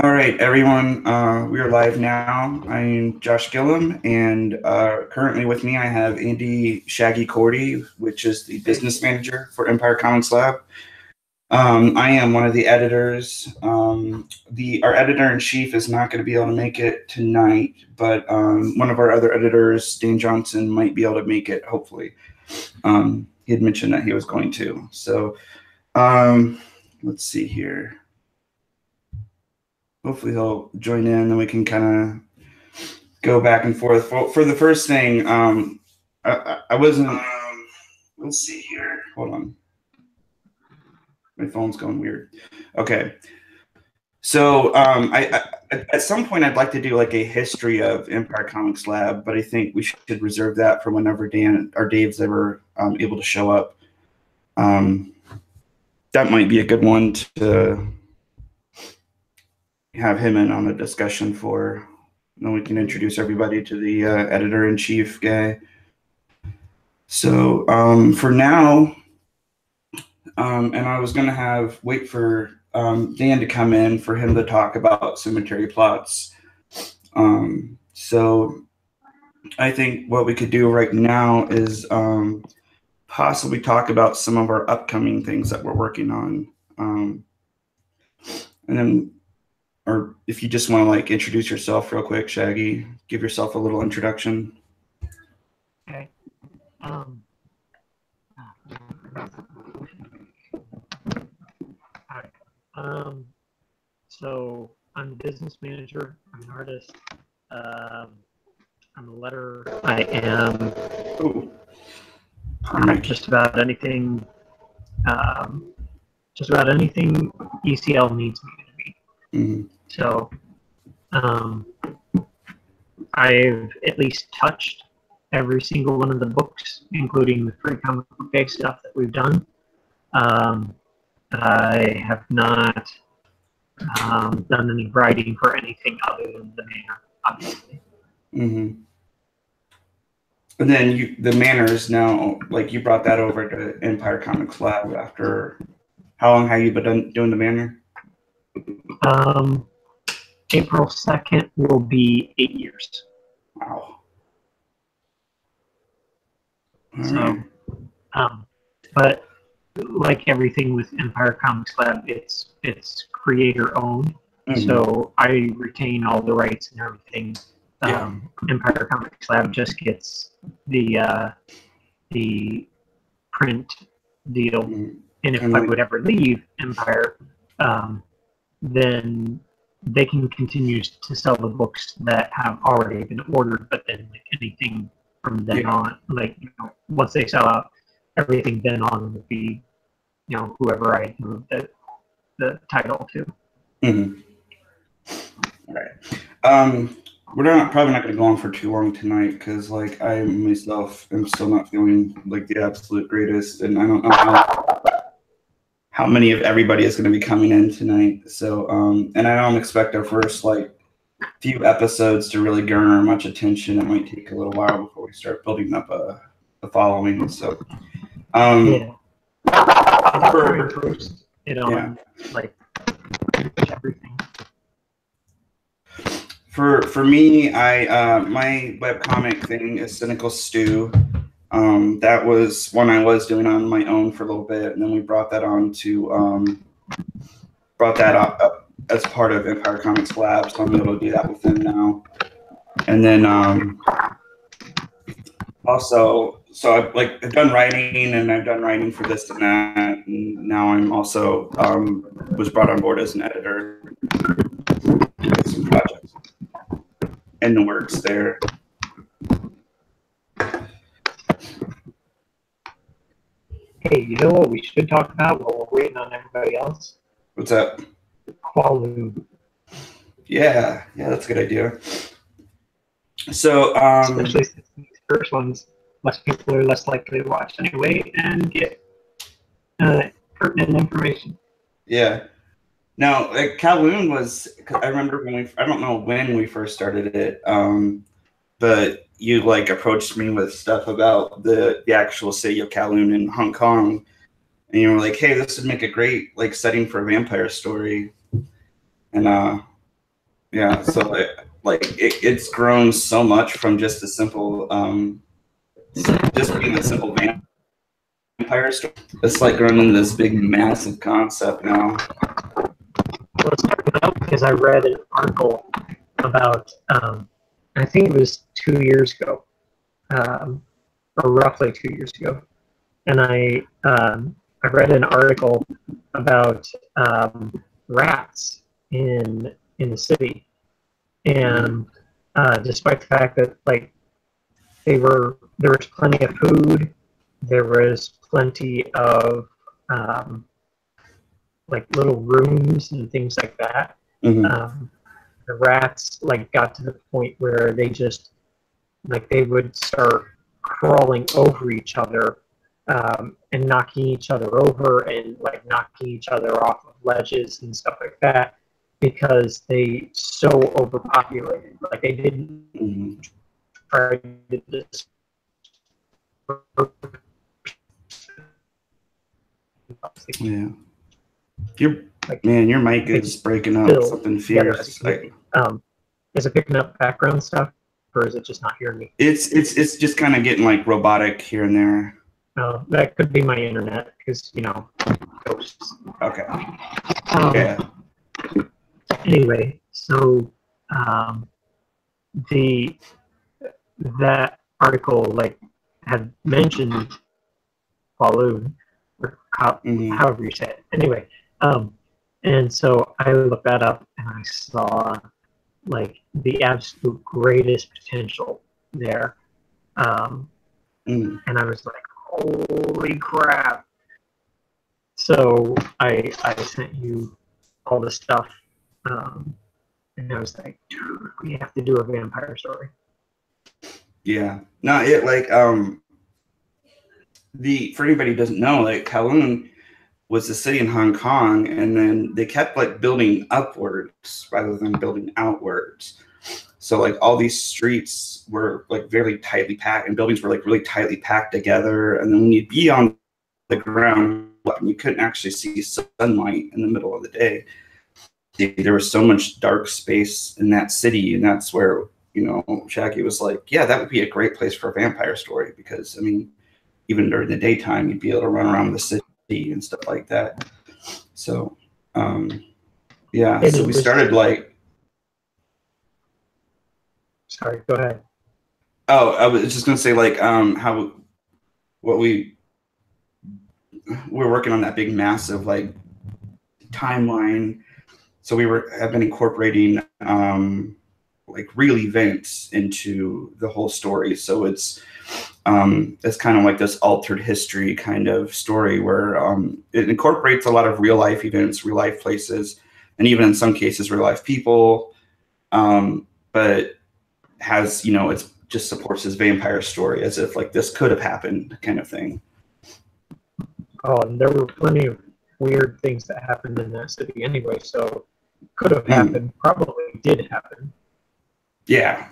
All right, everyone. We are live now. I'm Josh Gillum, and currently with me I have Andy Shaggy Cordy, which is the business manager for Empire Comics Lab. I am one of the editors. Our editor in chief is not going to be able to make it tonight, but one of our other editors, Dan Johnson, might be able to make it. Hopefully, he had mentioned that he was going to. So, let's see here. Hopefully he'll join in, and we can kind of go back and forth. For the first thing, I wasn't. Let's see here. Hold on. My phone's going weird. Okay. So I at some point I'd like to do like a history of Empire Comics Lab, but I think we should reserve that for whenever Dan or Dave's ever able to show up. That might be a good one to have him in on a discussion for. Then we can introduce everybody to the editor-in-chief guy. So for now, and I was going to wait for Dan to come in for him to talk about cemetery plots. So I think what we could do right now is possibly talk about some of our upcoming things that we're working on. And then, or if you just want to like introduce yourself real quick, Shaggy, give yourself a little introduction. Okay. So I'm the business manager. I'm an artist. I'm a letterer. I am just about anything. Just about anything ECL needs me to be. Mm-hmm. So I've at least touched every single one of the books, including the free comic book day stuff that we've done. I have not done any writing for anything other than the Manor, obviously. Mm-hmm. And then the Manors now, like you brought that over to Empire Comics Lab after how long have you been doing the Manor? April 2nd will be 8 years. Wow. So, but like everything with Empire Comics Lab, it's creator owned. Mm-hmm. So I retain all the rights and everything. Empire Comics Lab just gets the print deal. Mm-hmm. And if I would ever leave Empire, then they can continue to sell the books that have already been ordered, but then like anything from then on, like once they sell out, everything then on would be, whoever I move the title to. Mm-hmm. All right. We're probably not going to go on for too long tonight because, like, I myself am still not feeling like the absolute greatest, and I don't know how many of everybody is going to be coming in tonight. So, and I don't expect our first like few episodes to really garner much attention. It might take a little while before we start building up a following. So, like everything. For me, my webcomic thing is Cynical Stew. That was one I was doing on my own for a little bit, and then we brought that on to brought that up as part of Empire Comics Lab, so I'm able to do that with them now. And then also, so I've done writing, and I've done writing for this and that, and now I'm also was brought on board as an editor. Some projects in the works there. Hey, you know what we should talk about while we're waiting on everybody else? What's up? Qualoon. Yeah, that's a good idea. So, especially since these first ones, less people are less likely to watch anyway and get pertinent information. Yeah. Now, like Kowloon was, I remember I don't know when we first started it, but you like approached me with stuff about the actual city of Kowloon in Hong Kong, and you were like, "Hey, this would make a great like setting for a vampire story." And Yeah, so it's grown so much from just a simple, just being a simple vampire story. It's like grown into this big, massive concept now. Well, it's about because I read an article about, I think it was 2 years ago, or roughly 2 years ago, and I read an article about rats in the city, and despite the fact that like there was plenty of food, there was plenty of like little rooms and things like that. The rats like got to the point where they just like they would start crawling over each other and knocking each other over and like knocking each other off of ledges and stuff like that because they so overpopulated. Like they didn't try to just. Yeah. Your mic is breaking up. Something fierce. Is it picking up background stuff, or is it just not hearing me? It's just kind of getting like robotic here and there. That could be my internet because ghosts. Okay. Yeah. Anyway, so that article like had mentioned Walloon, or however you say it. Anyway, and so I looked that up and I saw like the absolute greatest potential there, and I was like, holy crap. So I sent you all the stuff, and I was like, dude, we have to do a vampire story. Yeah. No, it like for anybody who doesn't know, like Kowloon was a city in Hong Kong, and then they kept like building upwards rather than building outwards. So like all these streets were like very tightly packed, and buildings were like really tightly packed together. And then when you'd be on the ground, you couldn't actually see sunlight in the middle of the day. There was so much dark space in that city, and that's where Shaggy was like, yeah, that would be a great place for a vampire story, because I mean, even during the daytime, you'd be able to run around the city and stuff like that. So yeah, so we started like. Sorry, go ahead. Oh, I was just gonna say like we're working on that big massive like timeline. So have been incorporating like real events into the whole story. So it's kind of like this altered history kind of story where it incorporates a lot of real life events, real life places, and even in some cases real life people, but has it just supports his vampire story as if like this could have happened kind of thing. Oh, and there were plenty of weird things that happened in that city anyway, so could have happened, probably did happen. Yeah.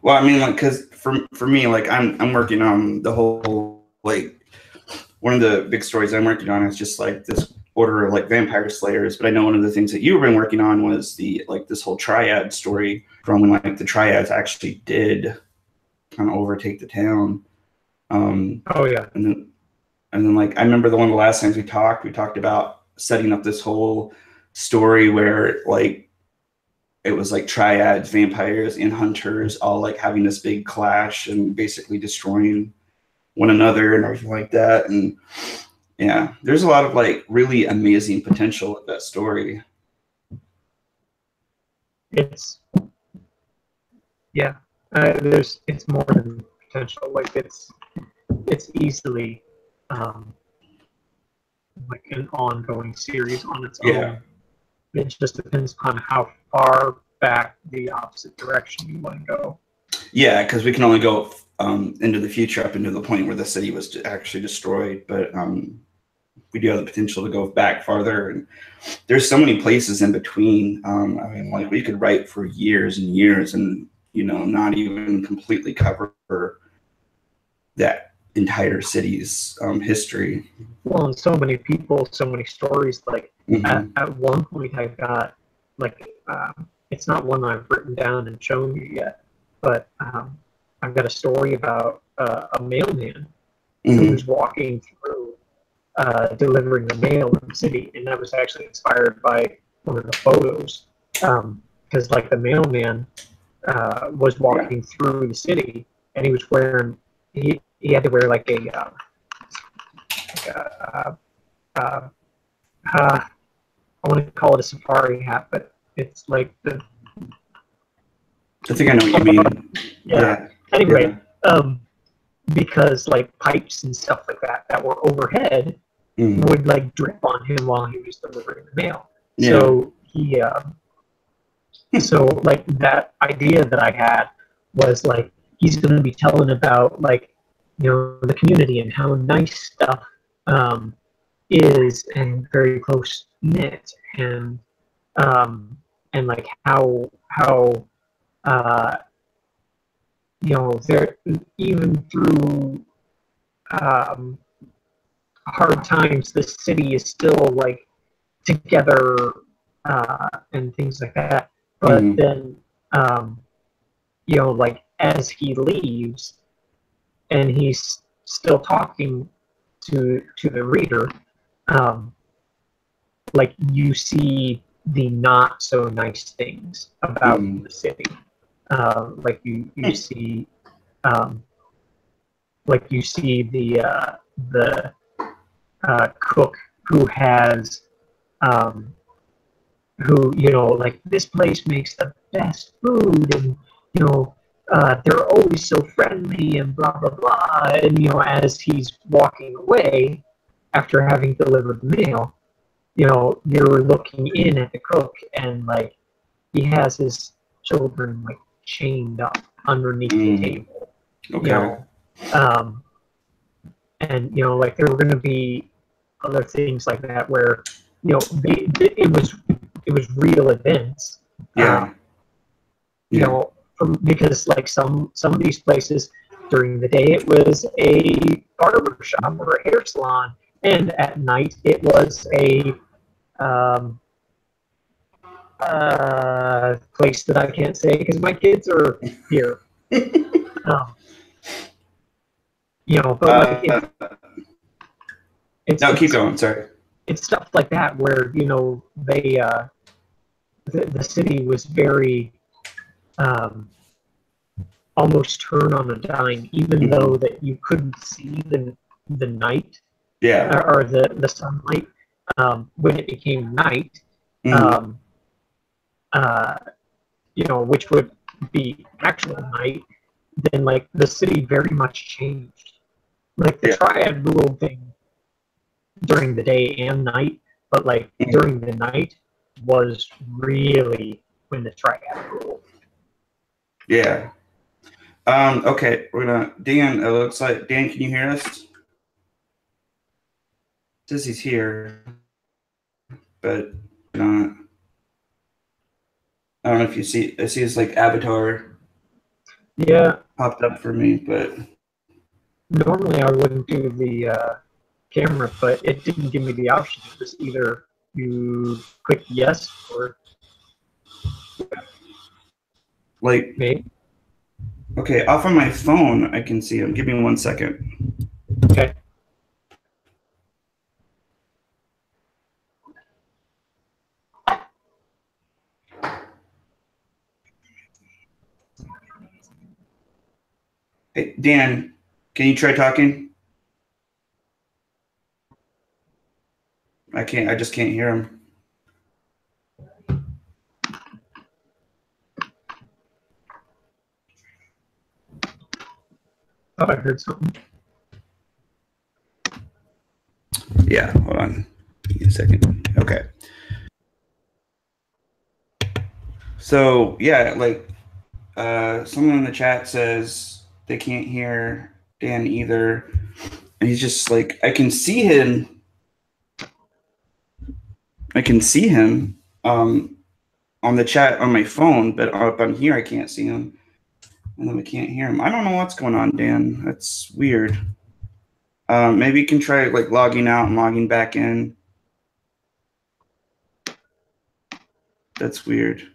Well, I mean, like, because for me, like, I'm working on the whole, like, one of the big stories I'm working on is just like this order of like vampire slayers. But I know one of the things that you've been working on was this whole triad story from when like the triads actually did kind of overtake the town. Oh yeah. And then like I remember the last times we talked about setting up this whole story where like it was like triads, vampires, and hunters all like having this big clash and basically destroying one another and everything like that. And yeah, there's a lot of like really amazing potential with that story. It's more than potential. Like it's easily like an ongoing series on its own. It just depends upon how far back the opposite direction you want to go. Yeah, because we can only go into the future up into the point where the city was actually destroyed, but we do have the potential to go back farther. And there's so many places in between. I mean, like we could write for years and years, and not even completely cover that entire city's history. Well, and so many people, so many stories. Like at one point, I got like it's not one I've written down and shown you yet, but I've got a story about a mailman who was walking through delivering the mail in the city, and that was actually inspired by one of the photos. Because like the mailman was walking through the city, and he was wearing he had to wear like a I want to call it a safari hat, but it's like the I think I know what you mean. yeah. Anyway, because like pipes and stuff like that were overhead would like drip on him while he was delivering the mail. Yeah. So he so like that idea that I had was like he's going to be telling about like the community and how nice stuff is and very close knit and like how there even through hard times the city is still like together and things like that. But then like as he leaves and he's still talking to the reader, like you see the not so nice things about the city. Like you see like you see the cook who has who like this place makes the best food and they're always so friendly and blah blah blah, and as he's walking away after having delivered the mail, you're looking in at the cook and like he has his children like chained up underneath the table. Okay. And like there were going to be other things like that where it was real events. Because like some of these places during the day it was a barber shop or a hair salon, and at night it was a place that I can't say because my kids are here. But like no, keep going. Sorry. It's stuff like that where they the city was very almost turn on a dime, even though that you couldn't see the night, or the sunlight. When it became night, which would be actual night, then like the city very much changed. Like the triad rule thing during the day and night, but like during the night was really when the triad rule. Yeah. Okay, we're gonna Dan. It looks like Dan. Can you hear us? Says he's here, but not. I don't know if you see. I see his like avatar. Yeah. Popped up for me, but normally I wouldn't do the camera, but it didn't give me the option. It was either you click yes or like maybe. Okay, off on my phone, I can see him. Give me 1 second. Okay. Hey, Dan, can you try talking? I can't. I just can't hear him. Thought I heard something. Yeah, hold on. Give me a second. Okay. So yeah, like someone in the chat says they can't hear Dan either. And he's just like, I can see him. I can see him on the chat on my phone, but up on here I can't see him. And then we can't hear him. I don't know what's going on, Dan. That's weird. Maybe you can try like logging out and logging back in. That's weird.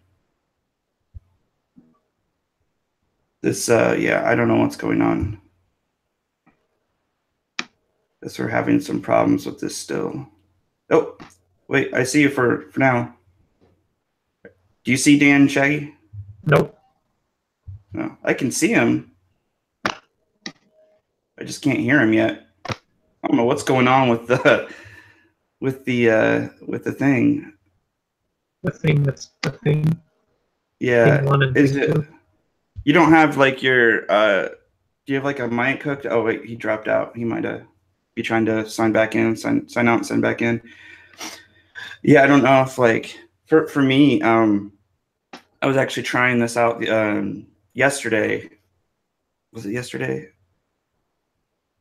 This, yeah, I don't know what's going on. Guess we're having some problems with this still. Oh, wait, I see you for now. Do you see Dan Shaggy? Nope. No, I can see him. I just can't hear him yet. I don't know what's going on with the thing. The thing that's the thing. Yeah. Thing one and Is thing it? two. You don't have like your do you have like a mic hooked? Oh wait, he dropped out. He might be trying to sign back in, sign out and sign back in. Yeah, I don't know if like for me, I was actually trying this out yesterday. Was it yesterday?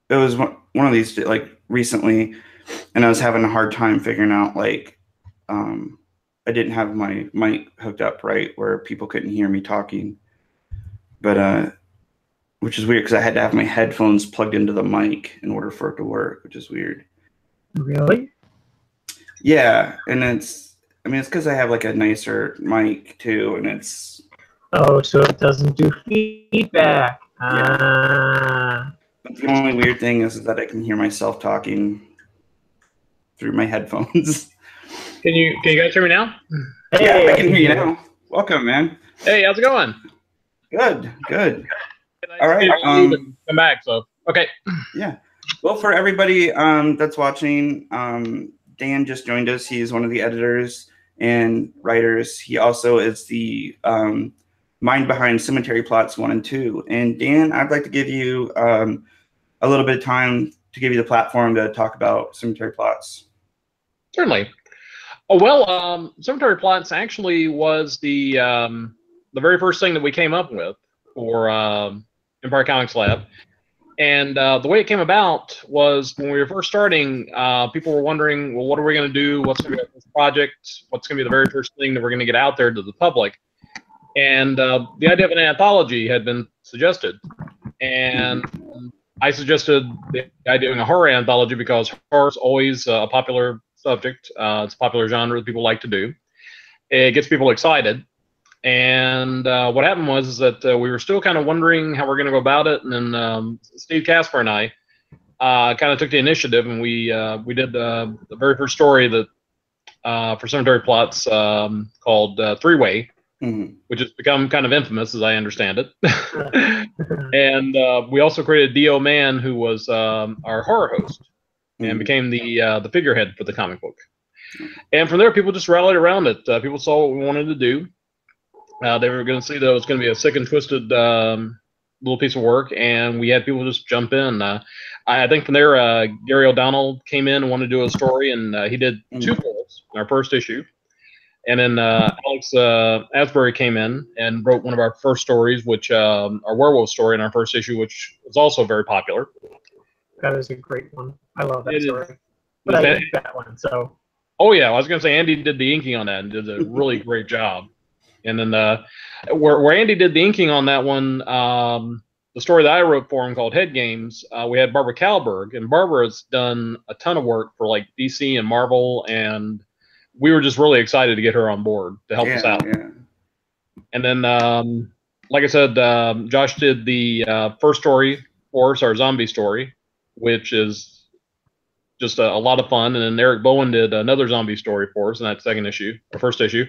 It was one of these like recently, and I was having a hard time figuring out like I didn't have my mic hooked up right where people couldn't hear me talking. But which is weird because I had to have my headphones plugged into the mic in order for it to work, which is weird. Really? Yeah, and it's because I have like a nicer mic too, and it's Oh, so it doesn't do feedback. But the only weird thing is that I can hear myself talking through my headphones. Can you guys hear me now? Hey, yeah, I can hear you now. Welcome, man. Hey, how's it going? Good. All right. Come back. So okay. Yeah. Well, for everybody that's watching, Dan just joined us. He's one of the editors and writers. He also is the mind behind Cemetery Plots 1 and 2. And Dan, I'd like to give you a little bit of time to give you the platform to talk about Cemetery Plots. Certainly. Oh well, Cemetery Plots actually was the very first thing that we came up with for Empire Comics Lab. And the way it came about was when we were first starting, people were wondering, well, what are we going to do? What's going to be our first project? What's going to be the very first thing that we're going to get out there to the public? And the idea of an anthology had been suggested. And I suggested the idea of doing a horror anthology because horror is always a popular subject. It's a popular genre that people like to do. It gets people excited. And what happened was that we were still kind of wondering how we're going to go about it. And then Steve Casper and I kind of took the initiative, and we did the very first story that for Cemetery Plots called Three-Way, which has become kind of infamous, as I understand it. And we also created D.O. Mann, who was our horror host, and became the figurehead for the comic book. And from there, people just rallied around it. People saw what we wanted to do. They were going to see that it was going to be a sick and twisted little piece of work, and we had people just jump in. I think from there, Gary O'Donnell came in and wanted to do a story, and he did two pulls in our first issue. And then Alex Asbury came in and wrote one of our first stories, which our werewolf story in our first issue, which was also very popular. That is a great one. I love that story. But I like that one, so. Oh, yeah. I was going to say Andy did the inking on that and did a really great job. And then where Andy did the inking on that one, the story that I wrote for him called Head Games, we had Barbara Kalberg, and Barbara's done a ton of work for like DC and Marvel, and we were just really excited to get her on board to help us out. Yeah. And then, like I said, Josh did the first story for us, our zombie story, which is just a lot of fun. And then Eric Bowen did another zombie story for us in that second issue, or first issue.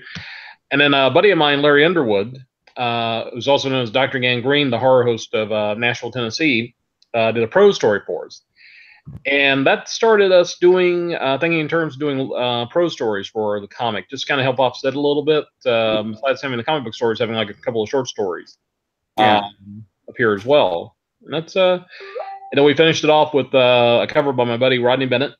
And then a buddy of mine, Larry Underwood, who's also known as Dr. Gangrene, the horror host of Nashville, Tennessee, did a prose story for us. And that started us doing, thinking in terms of doing prose stories for the comic, just kind of help offset a little bit. Besides having the comic book stories, having like a couple of short stories appear as well. And that's, and then we finished it off with a cover by my buddy Rodney Bennett.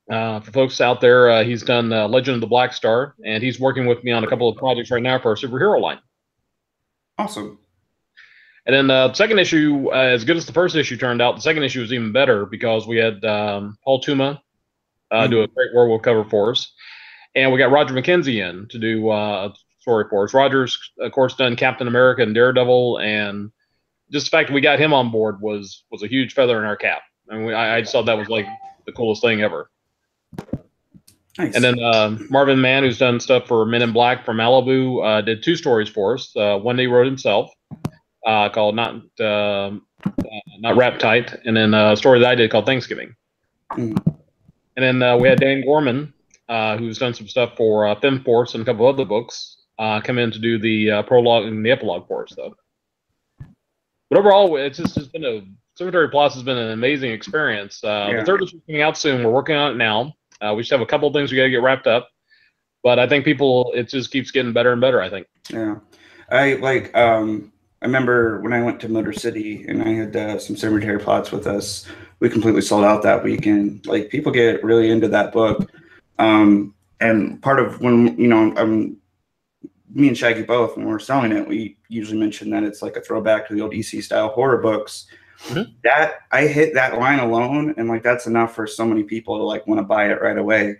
For folks out there, he's done Legend of the Black Star, and he's working with me on a couple of projects right now for our superhero line. Awesome. And then the second issue, as good as the first issue turned out, the second issue was even better because we had Paul Tuma do a great werewolf cover for us, and we got Roger McKenzie in to do a story for us. Roger's, of course, done Captain America and Daredevil, and just the fact that we got him on board was a huge feather in our cap. And I just thought that was like the coolest thing ever. Nice. And then Marvin Mann, who's done stuff for Men in Black for Malibu, did two stories for us. One he wrote himself, called Not Wrapped Tight, and then a story that I did called Thanksgiving. Mm. And then we had Dan Gorman, who's done some stuff for FemForce and a couple other books, come in to do the prologue and the epilogue for us, though. But overall, it's been Cemetery Plots has been an amazing experience. The third issue is coming out soon. We're working on it now. We just have a couple of things we got to get wrapped up. But I think it just keeps getting better and better, I think. Yeah. I remember when I went to Motor City and I had some Cemetery Plots with us, we completely sold out that weekend. Like, people get really into that book. And part of when, me and Shaggy both, when we're selling it, we usually mention that it's like a throwback to the old EC style horror books. Mm-hmm. That I hit that line alone, and like that's enough for so many people to like want to buy it right away.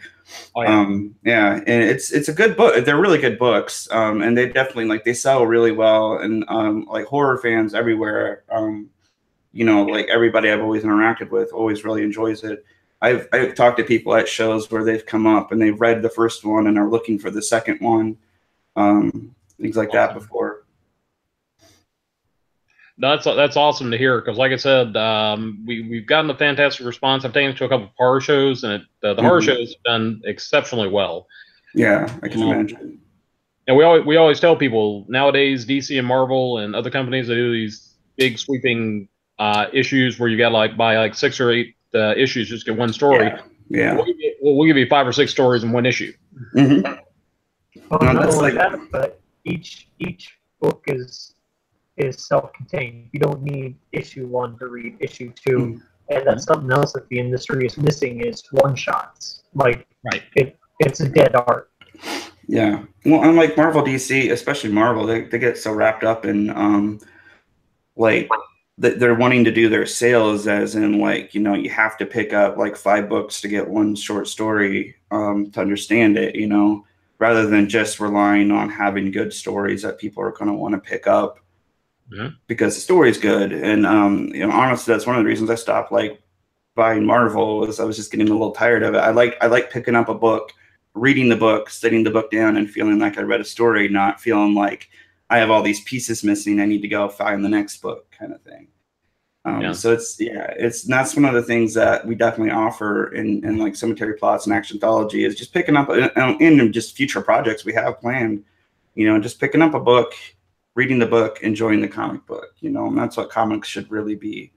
Oh, yeah. And it's a good book. They're really good books, and they definitely they sell really well. And like horror fans everywhere, like everybody I've always interacted with always really enjoys it. I've talked to people at shows where they've come up and they've read the first one and are looking for the second one, things like that before. That's awesome to hear, because like I said, we've gotten a fantastic response. I've taken it to a couple of horror shows, and the horror shows have done exceptionally well. Yeah, I can imagine. And we always tell people nowadays, DC and Marvel and other companies, they do these big sweeping issues where you got to buy 6 or 8 issues just get one story. Yeah. We'll give you 5 or 6 stories in one issue. Mm-hmm. Well, not only that, but each book is self-contained. You don't need issue 1 to read issue 2. Mm-hmm. And that's something else that the industry is missing is one-shots. It's a dead art. Yeah. Well, unlike Marvel, DC, especially Marvel, they get so wrapped up in they're wanting to do their sales as in you have to pick up 5 books to get one short story to understand it, rather than just relying on having good stories that people are going to want to pick up. Mm-hmm. Because the story is good. And honestly, that's one of the reasons I stopped buying Marvel, was I was just getting a little tired of it. I like picking up a book, reading the book, setting the book down, and feeling like I read a story, not feeling like I have all these pieces missing, I need to go find the next book, kind of thing. So that's one of the things that we definitely offer in Cemetery Plots and Actionthology, is just picking up in just future projects we have planned, just picking up a book, reading the book, enjoying the comic book, and that's what comics should really be.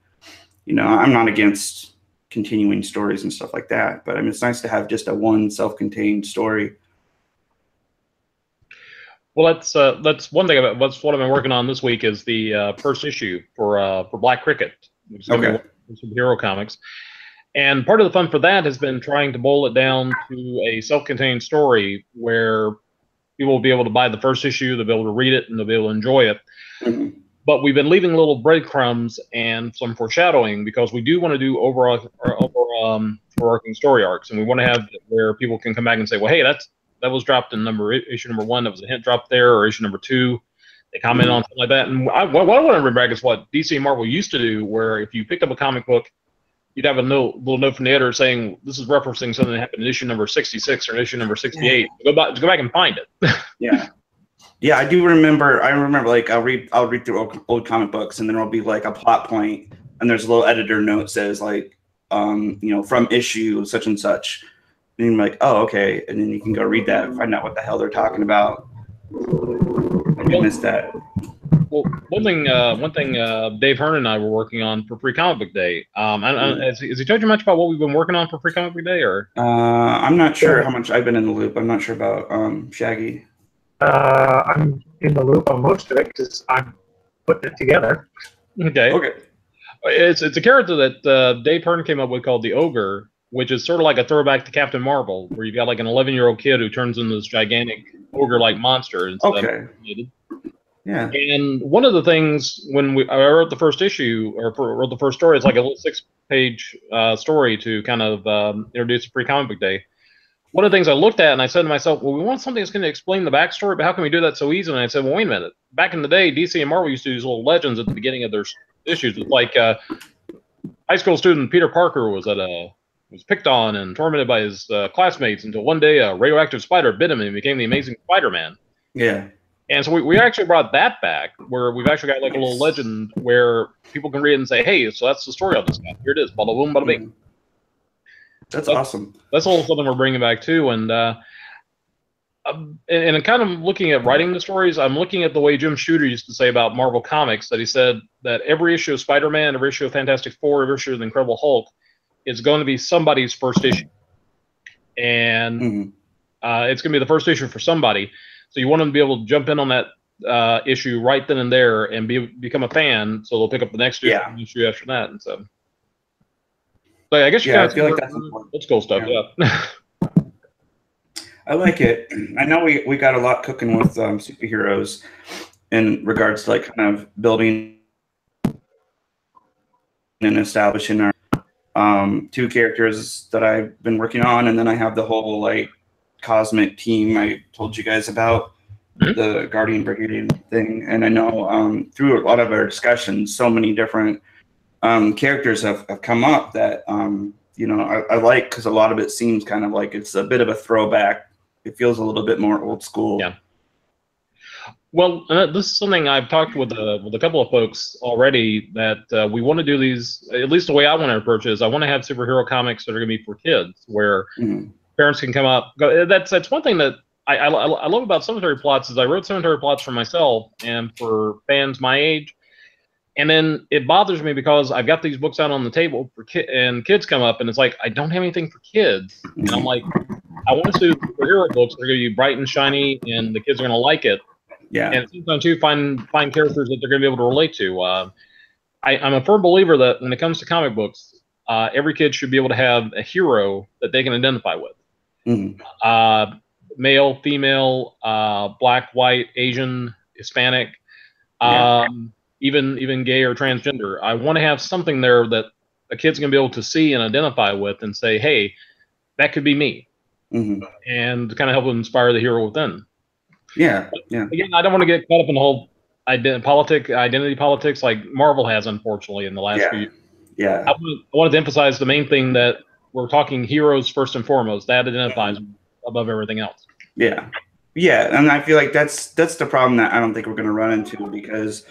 I'm not against continuing stories and stuff like that, but it's nice to have just a one self-contained story. Well, that's one thing about what I've been working on this week is the first issue for Black Cricket, which is going to be some hero comics. And part of the fun for that has been trying to boil it down to a self-contained story where people will be able to buy the first issue, they'll be able to read it, and they'll be able to enjoy it. Mm-hmm. But we've been leaving little breadcrumbs and some foreshadowing, because we do want to do overarching story arcs, and we want to have where people can come back and say, well, hey, that was dropped in issue number 1, that was a hint drop there, or issue number 2, they comment on something like that. And what I want to bring back is what DC and Marvel used to do, where if you picked up a comic book, you'd have a little note from the editor saying, this is referencing something that happened in issue number 66 or issue number 68. Go back and find it. Yeah, I do remember. I remember, I'll read through old comic books, and then there'll be a plot point, and there's a little editor note says from issue such and such, and you're oh, okay, and then you can go read that and find out what the hell they're talking about. I missed that. Well, one thing Dave Hearn and I were working on for Free Comic Book Day. Has he told you much about what we've been working on for Free Comic Book Day, or? I'm not sure how much I've been in the loop. I'm not sure about Shaggy. I'm in the loop on most of it because I'm putting it together. Okay. It's a character that Dave Hearn came up with called the Ogre, which is sort of like a throwback to Captain Marvel, where you've got an 11-year-old kid who turns into this gigantic ogre-like monster. Yeah. And one of the things when I wrote the first issue, or wrote the first story, it's a little 6-page story to kind of introduce a Free Comic Book Day. One of the things I looked at, and I said to myself, well, we want something that's going to explain the backstory, but how can we do that so easily? And I said, well, wait a minute. Back in the day, DC and Marvel used to use little legends at the beginning of their issues. It's high school student Peter Parker was picked on and tormented by his classmates until one day a radioactive spider bit him and he became the Amazing Spider-Man. Yeah. And so we actually brought that back, where we've actually got like a little legend where people can read and say, hey, so that's the story of this guy. Here it is, bada boom, bada bing. That's awesome. That's a little something we're bringing back too. And kind of looking at writing the stories, I'm looking at the way Jim Shooter used to say about Marvel Comics, that he said that every issue of Spider-Man, every issue of Fantastic Four, every issue of the Incredible Hulk is going to be somebody's first issue. And it's going to be the first issue for somebody. So you want them to be able to jump in on that issue right then and there and become a fan, so they'll pick up the next issue after that. And so I guess I feel like that's important. Let's go stuff. Yeah. I like it. I know we got a lot cooking with superheroes in regards to like kind of building and establishing our 2 characters that I've been working on, and then I have the whole like cosmic team I told you guys about, the Guardian Brigade thing. And I know through a lot of our discussions, so many different characters have come up that I like, because a lot of it seems kind of like it's a bit of a throwback. It feels a little bit more old school. Yeah. Well, this is something I've talked with a couple of folks already, that we want to do these, at least the way I want to approach it is I want to have superhero comics that are going to be for kids, where parents can come up. That's one thing that I love about Cemetery Plots is I wrote Cemetery Plots for myself and for fans my age. And then it bothers me because I've got these books out on the table for and kids come up and it's like, I don't have anything for kids. And I'm like, I want to do superhero books that are going to be bright and shiny and the kids are going to like it. Yeah. And sometimes too, find characters that they're going to be able to relate to. I'm a firm believer that when it comes to comic books, every kid should be able to have a hero that they can identify with. Male, female, black, white, Asian, Hispanic, even gay or transgender. I want to have something there that a kid's going to be able to see and identify with and say, hey, that could be me. And kind of help them inspire the hero within. Yeah. Again, I don't want to get caught up in the whole identity politics like Marvel has, unfortunately, in the last few years. Yeah. I wanted to emphasize the main thing, that we're talking heroes first and foremost. That identifies above everything else. Yeah. And I feel like that's the problem that I don't think we're going to run into, because,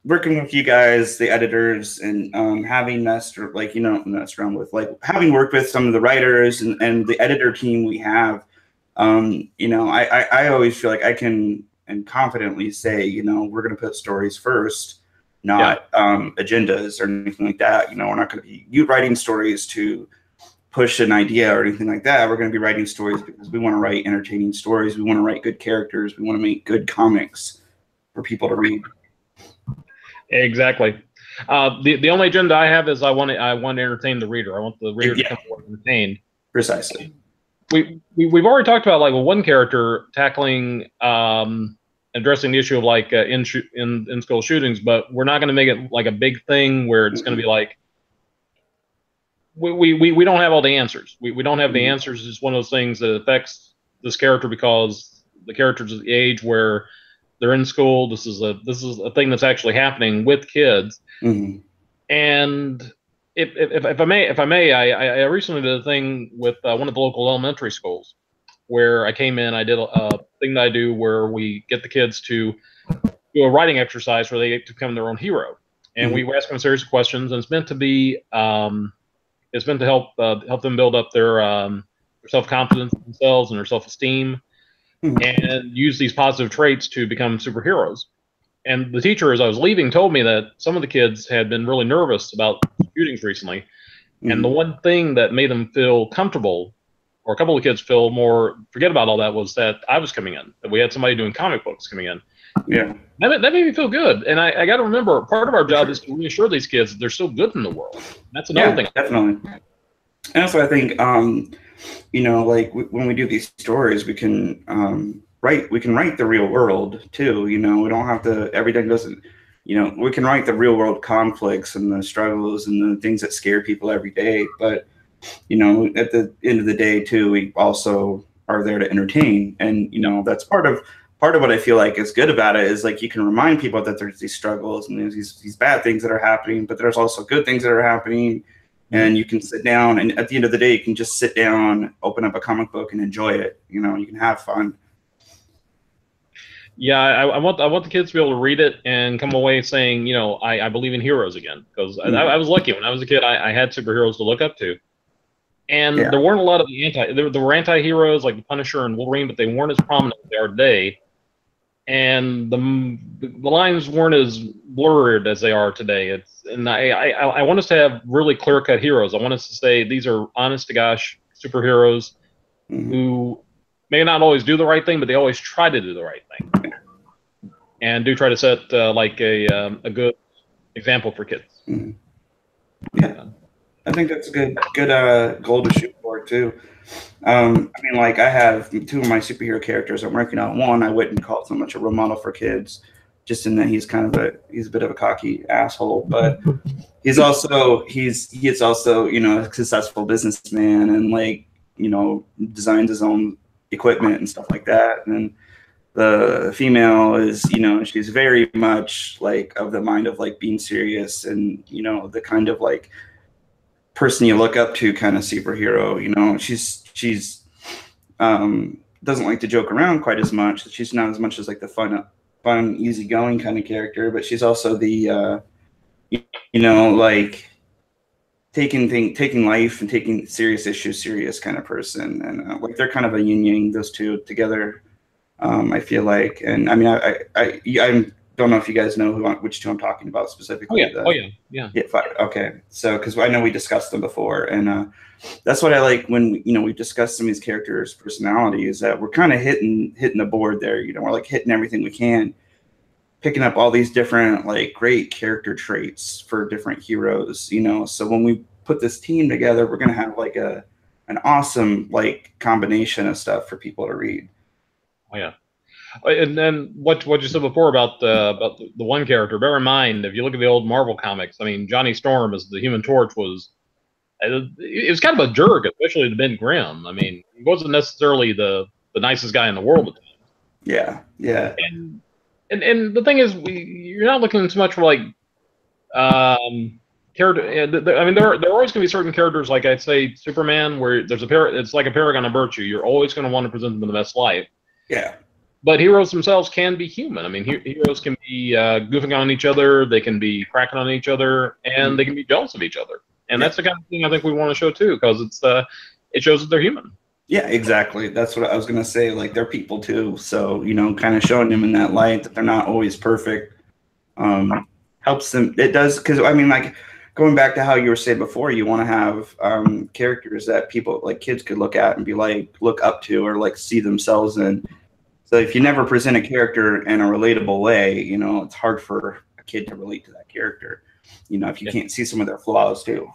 working with you guys, the editors, and having messed around with, like, having worked with some of the writers and the editor team we have, I always feel like I can and confidently say, we're going to put stories first, not agendas or anything like that. We're not going to be writing stories to push an idea or anything like that. We're going to be writing stories because we want to write entertaining stories. We want to write good characters. We want to make good comics for people to read. Exactly. The only agenda I have is I want to entertain the reader. I want the reader to come forward entertained. Precisely. We've already talked about like one character tackling addressing the issue of like in school shootings, but we're not going to make it like a big thing where it's going to be like we don't have all the answers. We don't have the answers. It's one of those things that affects this character because the character's at the age where they're in school. This is a thing that's actually happening with kids. And if I may, I recently did a thing with one of the local elementary schools where I came in. I did a thing that I do where we get the kids to do a writing exercise where they get to become their own hero, and we ask them a series of questions. And it's meant to be, it's meant to help them build up their self-confidence in themselves and their self-esteem, and use these positive traits to become superheroes. And the teacher, as I was leaving, told me that some of the kids had been really nervous about shootings recently. And the one thing that made them feel comfortable, or a couple of kids feel more, forget about all that, was that I was coming in, that we had somebody doing comic books coming in. Yeah. That made me feel good. And I got to remember, part of our job is to reassure these kids that they're still good in the world. That's another thing. Definitely. And that's what I think, like when we do these stories, we can write the real world too. We don't have to, everything doesn't, we can write the real world conflicts and the struggles and the things that scare people every day. But, at the end of the day too, we also are there to entertain. And, that's part of what I feel like is good about it is like, you can remind people that there's these struggles and there's these bad things that are happening, but there's also good things that are happening. And you can sit down, and at the end of the day, you can just sit down, open up a comic book and enjoy it. You can have fun. Yeah, I want the kids to be able to read it and come away saying, you know, I believe in heroes again. Because I was lucky when I was a kid, I had superheroes to look up to, and Yeah. there weren't a lot of the there were anti-heroes like the Punisher and Wolverine, but they weren't as prominent as they are today, and the lines weren't as blurred as they are today. I want us to have really clear-cut heroes. I want us to say these are honest to gosh superheroes who may not always do the right thing, but they always try to do the right thing, and do try to set like a good example for kids. Yeah, I think that's a good goal to shoot for too. I mean, like I have two of my superhero characters I'm working on. One, I wouldn't call so much a role model for kids, just in that he's a bit of a cocky asshole, but he's also you know, a successful businessman, and like, you know, designs his own equipment and stuff like that. And the female is, you know, she's very much like of the mind of like being serious, and, you know, the kind of like person you look up to kind of superhero. You know, she's doesn't like to joke around quite as much. She's not as much as like the fun, easygoing kind of character, but she's also the you know, like taking life and taking serious issues serious kind of person. And like they're kind of a yin yang, those two together. I feel like, and I mean, I don't know if you guys know which two I'm talking about specifically. Yeah. Fine. Okay, so because I know we discussed them before, and that's what I like when you know we discussed some of these characters' personalities, that we're kind of hitting the board there. You know, we're like hitting everything we can, picking up all these different like great character traits for different heroes. You know, so when we put this team together, we're gonna have like an awesome like combination of stuff for people to read. Oh yeah. And then what you said before about the one character, bear in mind, if you look at the old Marvel comics, I mean, Johnny Storm as the Human Torch was kind of a jerk, especially to Ben Grimm. I mean, he wasn't necessarily the nicest guy in the world at the time. Yeah. And the thing is, you're not looking so much for like character. I mean, there are always going to be certain characters, like I'd say Superman, where there's it's like a paragon of virtue. You're always going to want to present them in the best light. Yeah. But heroes themselves can be human. I mean, heroes can be goofing on each other, they can be cracking on each other, and they can be jealous of each other. And that's the kind of thing I think we want to show too, because it shows that they're human. Yeah, exactly. That's what I was gonna say. Like they're people too, so you know, kind of showing them in that light that they're not always perfect helps them. It does, because I mean, like going back to how you were saying before, you want to have characters that people like kids could look at and be like look up to or like see themselves in. So if you never present a character in a relatable way, you know, it's hard for a kid to relate to that character. You know, if you can't see some of their flaws too.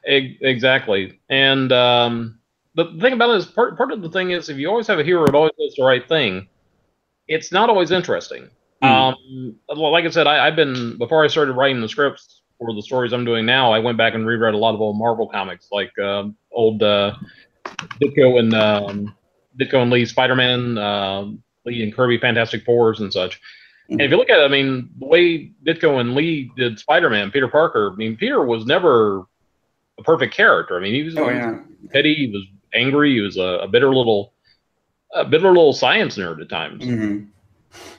Exactly. And the thing about it is part of the thing is if you always have a hero that always does the right thing, it's not always interesting. Well, like I said, I've been, before I started writing the scripts for the stories I'm doing now, I went back and reread a lot of old Marvel comics, like old Ditko and Lee Spider-Man, Lee and Kirby Fantastic Fours and such. And if you look at it, I mean, the way Ditko and Lee did Spider-Man, Peter Parker, I mean, Peter was never a perfect character. I mean, he was petty, he was angry, he was a bitter little science nerd at times.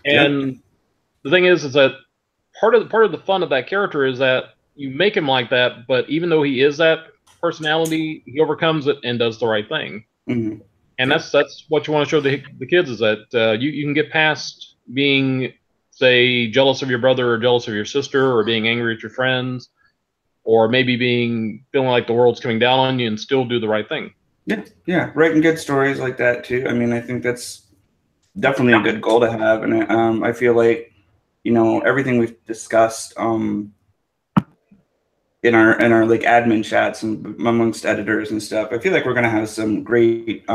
And the thing is that part of the fun of that character is that you make him like that, but even though he is that personality, he overcomes it and does the right thing. And that's what you want to show the kids, is that you can get past being, say, jealous of your brother or jealous of your sister, or being angry at your friends, or maybe feeling like the world's coming down on you, and still do the right thing. Yeah, writing good stories like that too. I mean, I think that's definitely a good goal to have, and I feel like, you know, everything we've discussed in our like admin chats and amongst editors and stuff, I feel like we're gonna have some great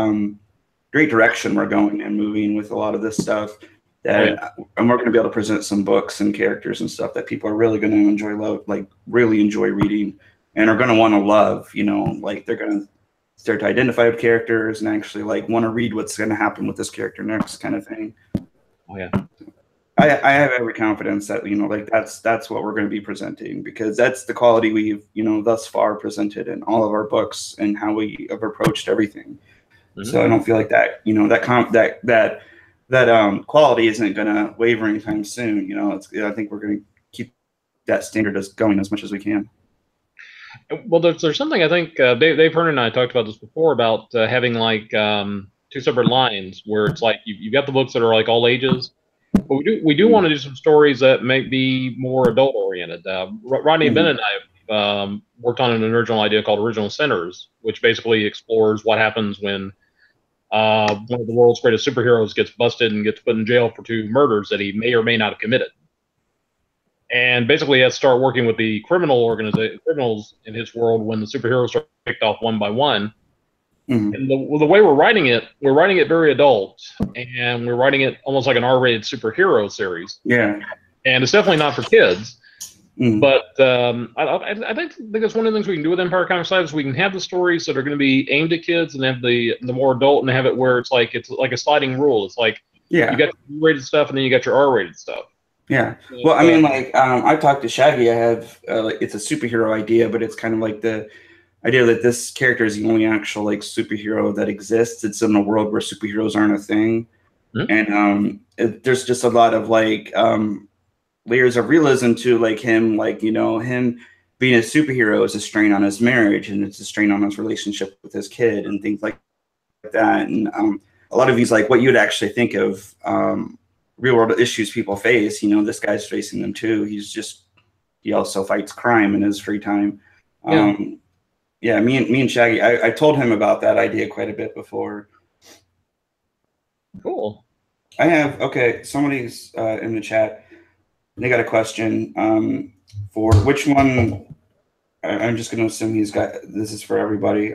direction we're going and moving with a lot of this stuff. And we're going to be able to present some books and characters and stuff that people are really going to really enjoy reading, and are going to want to love. You know, like they're going to start to identify with characters and actually like want to read what's going to happen with this character next, kind of thing. I have every confidence that, you know, like that's what we're going to be presenting, because that's the quality we've, you know, thus far presented in all of our books and how we have approached everything. So I don't feel like that, you know, that quality isn't going to waver anytime soon. I think we're going to keep that standard going as much as we can. Well, there's something I think Dave Hernan and I talked about this before about having like two separate lines where it's like you've got the books that are like all ages, but we do want to do some stories that may be more adult oriented. Rodney Bennett and I worked on an original idea called Original Sinners, which basically explores what happens when one of the world's greatest superheroes gets busted and gets put in jail for 2 murders that he may or may not have committed. And basically, he has to start working with the criminals in his world when the superheroes are picked off one by one. Mm-hmm. And the way we're writing it very adult, and we're writing it almost like an R-rated superhero series. Yeah. And it's definitely not for kids. Mm-hmm. But I think it's one of the things we can do with Empire Comics Live is we can have the stories that are going to be aimed at kids and have the more adult, and have it where it's like a sliding rule. It's like you got your B-rated stuff and then you got your R-rated stuff. Yeah. Well, I mean, like, I've talked to Shaggy. I have, it's a superhero idea, but it's kind of like the idea that this character is the only actual, like, superhero that exists. It's in a world where superheroes aren't a thing. Mm-hmm. And there's just a lot of, like, layers of realism to, like, him, like, him being a superhero is a strain on his marriage, and it's a strain on his relationship with his kid and things like that. And a lot of these, like, what you would actually think of real world issues people face, this guy's facing them too. He also fights crime in his free time. Me and Shaggy, I told him about that idea quite a bit before. Cool. Somebody's in the chat. They got a question for which one. I'm just going to assume this is for everybody.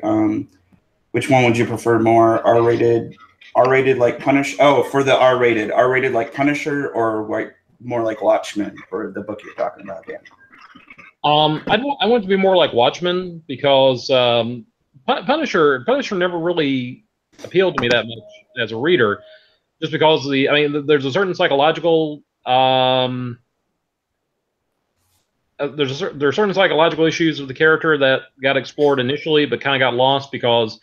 Which one would you prefer more, R-rated like Punisher? Oh, for the R-rated like Punisher, or like more like Watchmen for the book you're talking about? Yeah. I want it to be more like Watchmen because Punisher never really appealed to me that much as a reader, just because there's a certain psychological there are certain psychological issues with the character that got explored initially, but kind of got lost because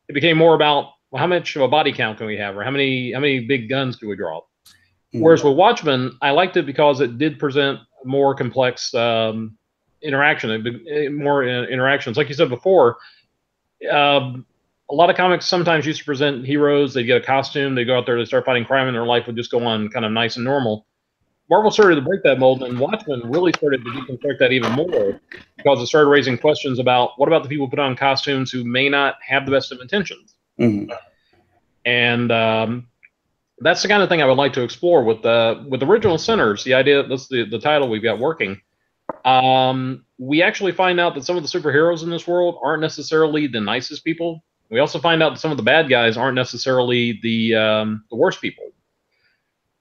it became more about, well, how much of a body count can we have, or how many big guns do we draw? Mm-hmm. Whereas with Watchmen, I liked it because it did present more complex more interactions. Like you said before, a lot of comics sometimes used to present heroes. They get a costume, they go out there, they start fighting crime, and their life would just go on kind of nice and normal. Marvel started to break that mold, and Watchmen really started to deconstruct that even more because it started raising questions about what about the people who put on costumes who may not have the best of intentions. Mm-hmm. And that's the kind of thing I would like to explore with Original Sinners. The idea, that's the title we've got working. We actually find out that some of the superheroes in this world aren't necessarily the nicest people. We also find out that some of the bad guys aren't necessarily the worst people.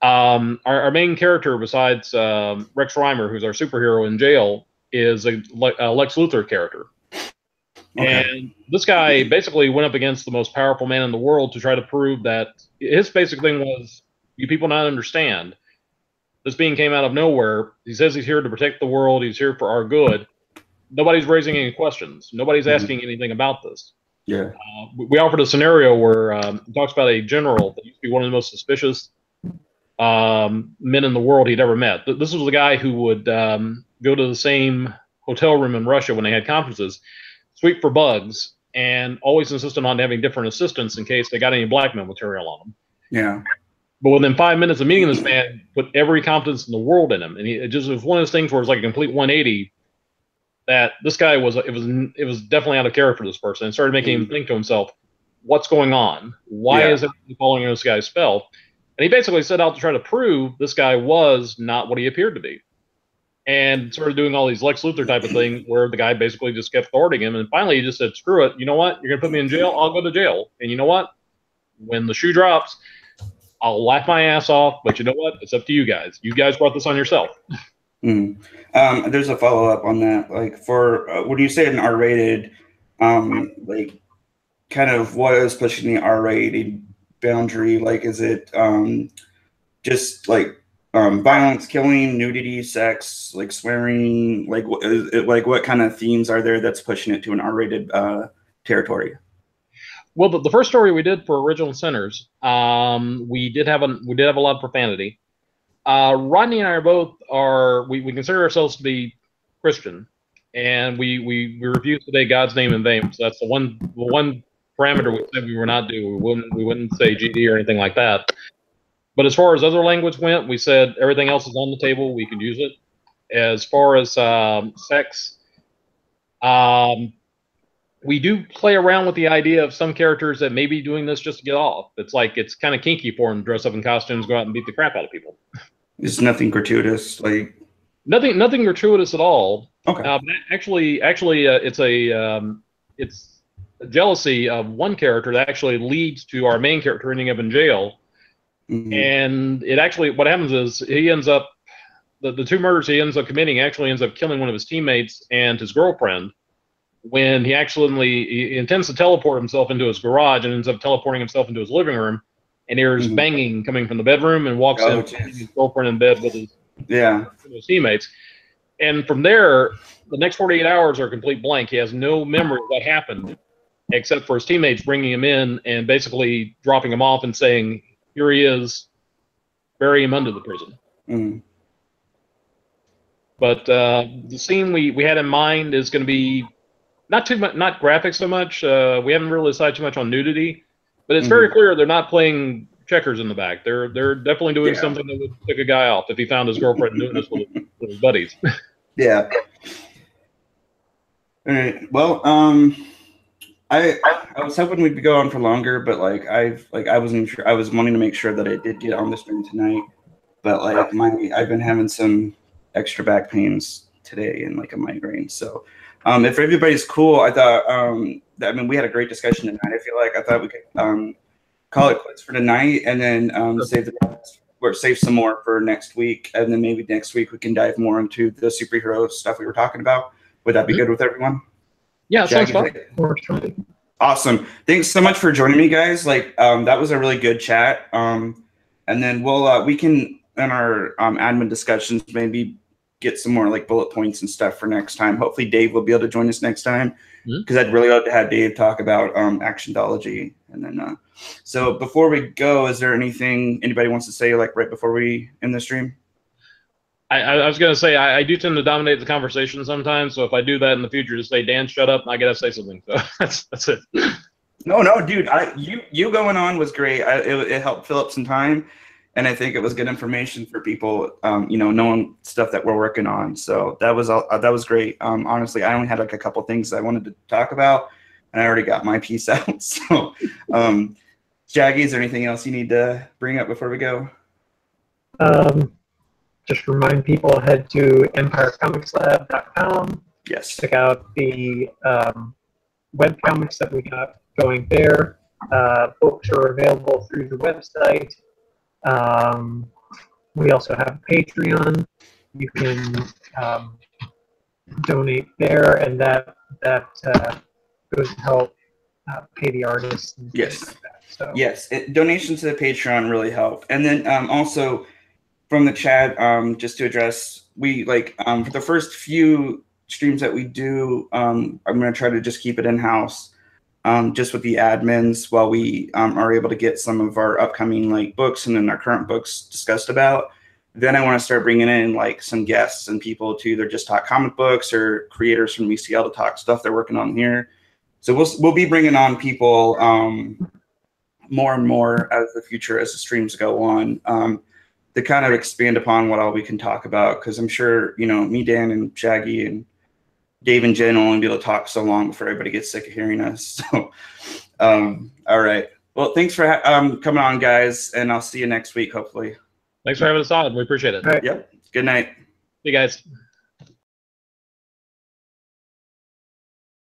Our main character, besides Rex Reimer, who's our superhero in jail, is a Lex Luthor character. Okay. And this guy basically went up against the most powerful man in the world to try to prove that his basic thing was, you people not understand. This being came out of nowhere. He says he's here to protect the world. He's here for our good. Nobody's raising any questions. Nobody's asking anything about this. Yeah. We offered a scenario where he talks about a general that used to be one of the most suspicious men in the world he'd ever met. This was a guy who would go to the same hotel room in Russia when they had conferences, sweep for bugs, and always insisted on having different assistants in case they got any blackmail material on them. Yeah. But within 5 minutes of meeting this man, put every competence in the world in him, and it was one of those things where it's like a complete 180. That this guy was definitely out of character for this person, and started making him think to himself, "What's going on? Why is everybody following this guy's spell?" And he basically set out to try to prove this guy was not what he appeared to be, and started doing all these Lex Luthor type of things where the guy basically just kept thwarting him, and finally he just said, "Screw it! You know what? You're gonna put me in jail. I'll go to jail. And you know what? When the shoe drops, I'll laugh my ass off. But you know what? It's up to you guys. You guys brought this on yourself." There's a follow up on that. Like, for when you say an R-rated, like, kind of what is pushing the R-rated boundary? Like, is it just like violence, killing, nudity, sex, like swearing? Like, what kind of themes are there that's pushing it to an R-rated territory? Well, the first story we did for Original Sinners, we did have a lot of profanity. Rodney and I we consider ourselves to be Christian, and we refuse to take God's name in vain. So that's the one parameter we said we were not do. We wouldn't say GD or anything like that. But as far as other language went, we said everything else is on the table. We can use it. As far as sex, we do play around with the idea of some characters that may be doing this just to get off. It's kind of kinky for them to dress up in costumes, go out and beat the crap out of people. It's nothing gratuitous, like nothing gratuitous at all. Okay. But actually, it's a jealousy of one character that actually leads to our main character ending up in jail. Mhm. And what happens is he ends up the two murders he ends up committing actually ends up killing one of his teammates and his girlfriend. When he intends to teleport himself into his garage and ends up teleporting himself into his living room, and hears banging coming from the bedroom and walks in, his girlfriend in bed with his teammates. And from there, the next 48 hours are a complete blank. He has no memory of what happened, except for his teammates bringing him in and basically dropping him off and saying, "Here he is, bury him under the prison." Mhm. But the scene we had in mind is going to be not too much, not graphic so much. We haven't really decided too much on nudity, but it's very clear they're not playing checkers in the back. They're definitely doing something that would tick a guy off if he found his girlfriend doing this with his buddies. Yeah. All right. Well, I was hoping we'd go on for longer, but I wasn't sure. I was wanting to make sure that I did get on the stream tonight, but I've been having some extra back pains today and a migraine. So, if everybody's cool, I thought we had a great discussion tonight. I thought we could call it quits for tonight, and then save some more for next week, and then maybe next week we can dive more into the superhero stuff we were talking about. Would that be good with everyone? Yeah, sounds fun. Awesome. Thanks so much for joining me, guys. That was a really good chat. And then we can in our admin discussions maybe get some more bullet points and stuff for next time. Hopefully Dave will be able to join us next time, because I'd really love to have Dave talk about Actionology. And then so before we go, is there anything anybody wants to say right before we end the stream? I was going to say I do tend to dominate the conversation sometimes, so if I do that in the future, just say, "Dan, shut up," and I got to say something. So that's it. No, dude, you going on was great. It helped fill up some time, and I think it was good information for people, knowing stuff that we're working on. So that was great. Honestly, I only had a couple things I wanted to talk about, and I already got my piece out. So, Shaggy, is there anything else you need to bring up before we go? Just remind people, head to EmpireComicsLab.com. Yes. Check out the webcomics that we got going there. Books are available through the website. We also have Patreon. You can donate there, and that goes to help pay the artists. And yes. like that. So. Yes. Donations to the Patreon really help. And then also from the chat, just to address, we for the first few streams that we do, I'm going to try to just keep it in-house, just with the admins, while we are able to get some of our upcoming books and then our current books discussed about. Then I want to start bringing in some guests and people to either just talk comic books or creators from ECL to talk stuff they're working on here. So we'll be bringing on people more and more as the streams go on, to kind of expand upon what all we can talk about, because I'm sure me, Dan, and Shaggy, and Dave and Jen will only be able to talk so long before everybody gets sick of hearing us. So, all right. Well, thanks for coming on, guys, and I'll see you next week, hopefully. Thanks for having us on. We appreciate it. All right. Yep. Good night. See you guys.